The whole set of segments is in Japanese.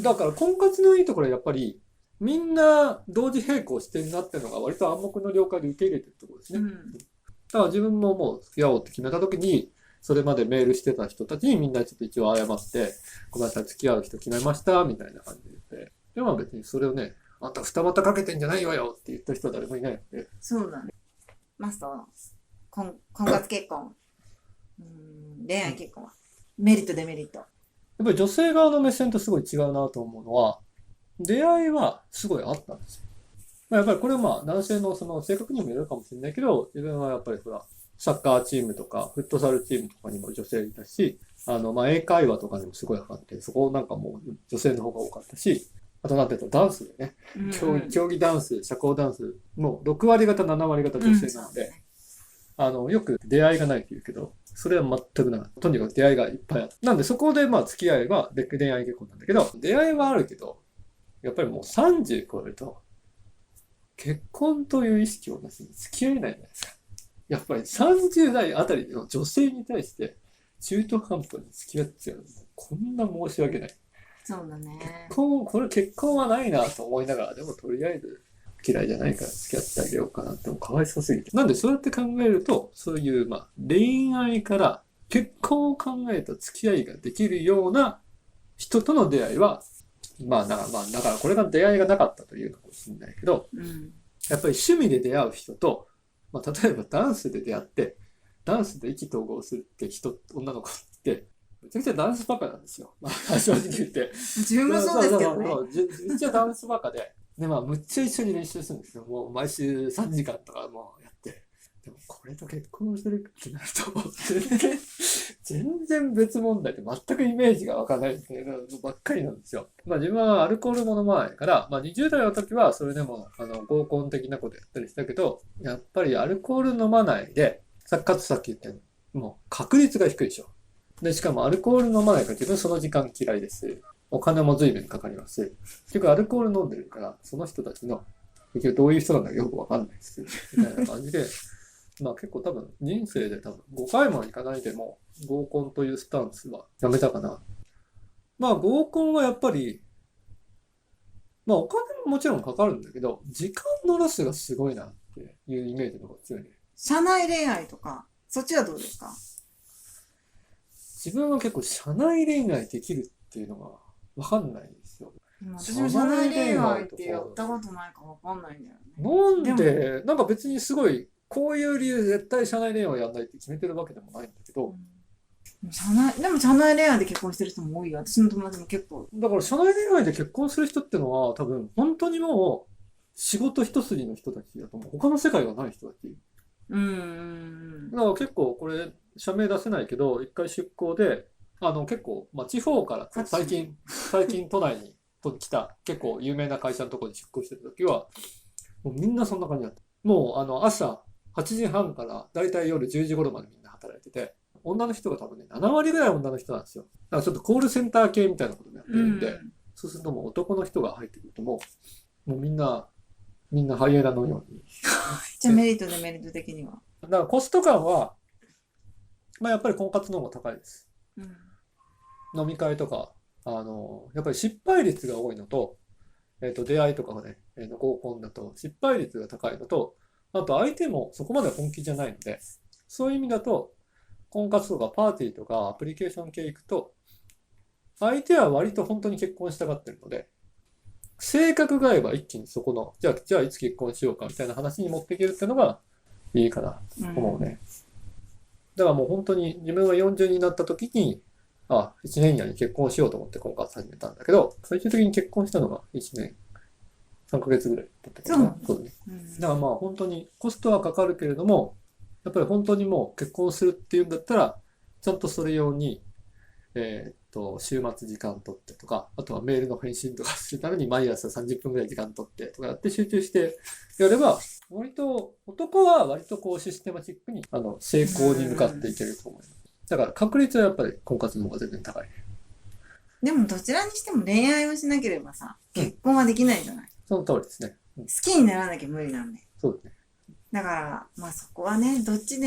だから婚活のいいところはやっぱりみんな同時並行してるなっていうのが割と暗黙の了解で受け入れてるところですね。だから自分ももう付き合おうって決めた時に、それまでメールしてた人たちにみんなちょっと一応謝って、ごめんなさい、付き合う人決めました、みたいな感じで言って。でも別にそれをね、あんた二股かけてんじゃないわよって言った人は誰もいないので。そうだね。マスト、婚活結婚、恋愛結婚は、メリット、デメリット。やっぱり女性側の目線とすごい違うなと思うのは、出会いはすごいあったんですよ。やっぱりこれはまあ男性のその性格にもよるかもしれないけど、自分はやっぱりほら、サッカーチームとか、フットサルチームとかにも女性いたし、まあ英会話とかにもすごいハマって、そこなんかもう女性の方が多かったし、あとなんていうとダンスでね、競技ダンス、社交ダンス、もう6割方、7割方女性なので、よく出会いがないって言うけど、それは全くなかった。とにかく出会いがいっぱいあった。なんでそこでまあ付き合いは恋愛結婚なんだけど、出会いはあるけど、やっぱりもう30超えると、結婚という意識をなしに付き合えないじゃないですか。やっぱり30代あたりの女性に対して中途半端に付き合っちゃう。こんな申し訳ない。そうだね。結婚はないなと思いながら、でもとりあえず嫌いじゃないから付き合ってあげようかなってもかわいそうすぎて。なんでそうやって考えると、そういうまあ恋愛から結婚を考えた付き合いができるような人との出会いは、だからこれが出会いがなかったというのかもしれないけど、やっぱり趣味で出会う人と、まあ、例えばダンスで出会って、ダンスで意気投合するって女の子って、めちゃくちゃダンスバカなんですよ。まあ、正直言って。自分もそうですけどね。めっちゃダンスバカで、で、まあ、むっちゃ一緒に練習するんですよ。もう毎週3時間とかもうやって。でも、これと結婚するってなると、全然別問題で全くイメージが湧かないっていうのばっかりなんですよ。まあ自分はアルコールも飲まないから、まあ20代の時はそれでも合コン的なことやったりしたけど、やっぱりアルコール飲まないで、さっき言ったように、もう確率が低いでしょ。で、しかもアルコール飲まないから自分その時間嫌いです。お金も随分かかります。結局アルコール飲んでるから、その人たちの、結局どういう人なんだかよくわかんないです。みたいな感じで、まあ結構多分人生で多分5回も行かないでも合コンというスタンスはやめたかな。まあ合コンはやっぱり、まあお金ももちろんかかるんだけど、時間のロスがすごいなっていうイメージの方が強いね。社内恋愛とか、そっちはどうですか？自分は結構社内恋愛できるっていうのがわかんないんですよ。私も社内恋愛ってやったことないかわかんないんだよね。なんで、なんか別にすごい、こういう理由で絶対社内恋愛をやんないって決めてるわけでもないんだけど、でも社内恋愛で結婚してる人も多いよ。私の友達も結構。だから社内恋愛で結婚する人ってのは多分本当にもう仕事一筋の人たちだと思う。他の世界がない人たち。だから結構これ社名出せないけど、一回出向で、結構、まあ、地方から最近都内に来た結構有名な会社のところに出向してた時は、もうみんなそんな感じだった。もう朝8時半からだいたい夜10時頃までみんな働いてて、女の人が多分ね、7割ぐらい女の人なんですよ。だからちょっとコールセンター系みたいなこともやってるんで、そうするともう男の人が入ってくるともうみんなハイエナのように。じゃあメリットデメリット的には。だからコスト感は、まあやっぱり婚活の方が高いです。飲み会とか、やっぱり失敗率が多いのと、出会いとかがね、合コンだと失敗率が高いのと、あと相手もそこまで本気じゃないので、そういう意味だと、婚活とかパーティーとかアプリケーション系行くと、相手は割と本当に結婚したがってるので、性格が合えば一気にそこの、じゃあいつ結婚しようかみたいな話に持っていけるっていうのがいいかなと思うね。だからもう本当に自分が40になった時に、1年以内に結婚しようと思って婚活始めたんだけど、最終的に結婚したのが1年3ヶ月ぐらいだったけど、そうね。だからまあ本当にコストはかかるけれども、やっぱり本当にもう結婚するっていうんだったら、ちゃんとそれ用に、週末時間取ってとか、あとはメールの返信とかするために毎朝30分ぐらい時間取ってとかやって集中してやれば、男は割とこうシステマチックに、成功に向かっていけると思います。だから確率はやっぱり婚活の方が全然高い。でもどちらにしても恋愛をしなければさ、結婚はできないじゃない。その通りですね。好きにならなきゃ無理なんで。そうですね。だから、まあそこはね、どっち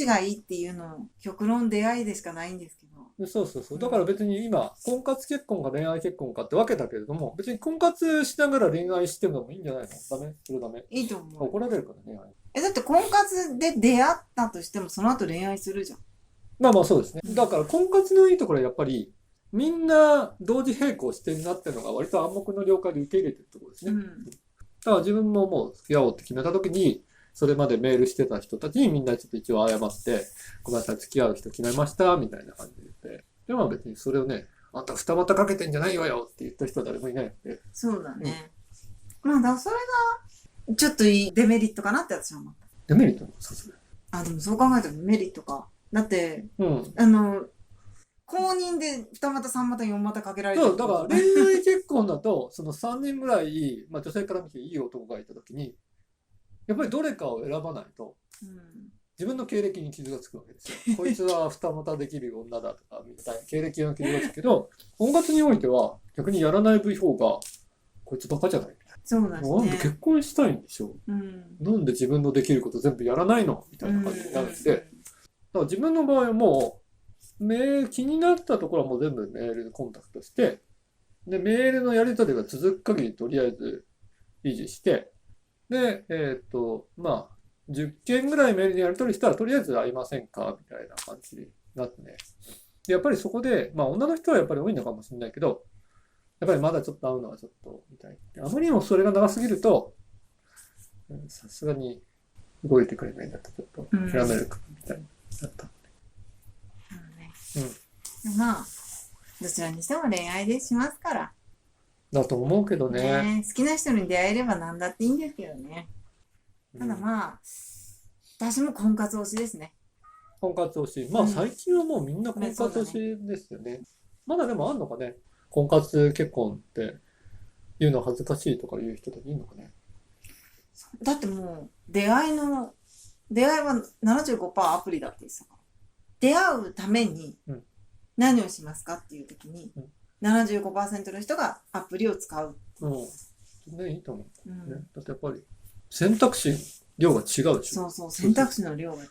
がいいっていうの、極論出会いでしかないんですけど。そうそうそう。だから別に今、婚活結婚か恋愛結婚かって分けたけれども、別に婚活しながら恋愛してもいいんじゃないの？ダメ？それダメ？いいと思う。怒られるからね。だって婚活で出会ったとしても、その後恋愛するじゃん。まあまあそうですね。だから婚活のいいところはやっぱり、みんな同時並行してるなっていうのが割と暗黙の了解で受け入れてるところですね。だから自分ももう付き合おうって決めた時に、それまでメールしてた人たちにみんなちょっと一応謝って、ごめんなさい、付き合う人決めました、みたいな感じで言って。でも別にそれをね、あんた二股かけてんじゃないわよって言った人は誰もいないので。そうだね。まあ、だからそれが、ちょっといいデメリットかなって私は思った。デメリットもさすがに。あ、でもそう考えたらメリットか。だって、公認で二股三股四股かけられてる。そう、だから恋愛結婚だと、その3人ぐらい、まあ女性から見ていい男がいたときに、やっぱりどれかを選ばないと、自分の経歴に傷がつくわけですよ。こいつは二股できる女だとか、みたいな経歴の傷がつくけど、婚活においては逆にやらない方が、こいつバカじゃないみたいな。そうだね。なんで結婚したいんでしょう、なんで自分のできること全部やらないのみたいな感じになるんで、だから自分の場合はもう、気になったところはもう全部メールでコンタクトして、で、メールのやり取りが続く限りとりあえず維持して、で、まあ、10件ぐらいメールでやり取りしたらとりあえず会いませんかみたいな感じになってね。でやっぱりそこで、まあ女の人はやっぱり多いのかもしれないけど、やっぱりまだちょっと会うのはちょっと、みたいな。あまりにもそれが長すぎると、さすがに動いてくれないんだとちょっと諦めるか、みたいになった。まあ、どちらにしても恋愛でしますから。だと思うけどね。好きな人に出会えれば何だっていいんですけどね。ただまあ、私も婚活推しですね。婚活推し。まあ最近はもうみんな婚活推しですよね。まだでもあんのかね。婚活結婚って言うの恥ずかしいとか言う人たちいるのかね。だってもう、出会いは 75% アプリだって言ってたから。出会うために何をしますかっていう時に、75% の人がアプリを使う。ね、いいと思う、ね。だってやっぱり選択肢量が違うでしょ。そうそう、選択肢の量が違う。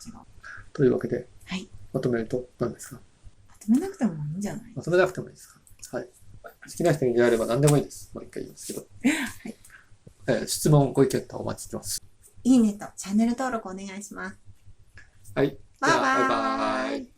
というわけで、はい、まとめると何ですか？まとめなくてもいいんじゃない？まとめなくてもいいですか？はい。好きな人に出会えれば何でもいいです。もう一回言いますけど。はい。質問、ご意見とお待ちしてます。いいねとチャンネル登録お願いします。はい。バイバーイ。バイバーイ。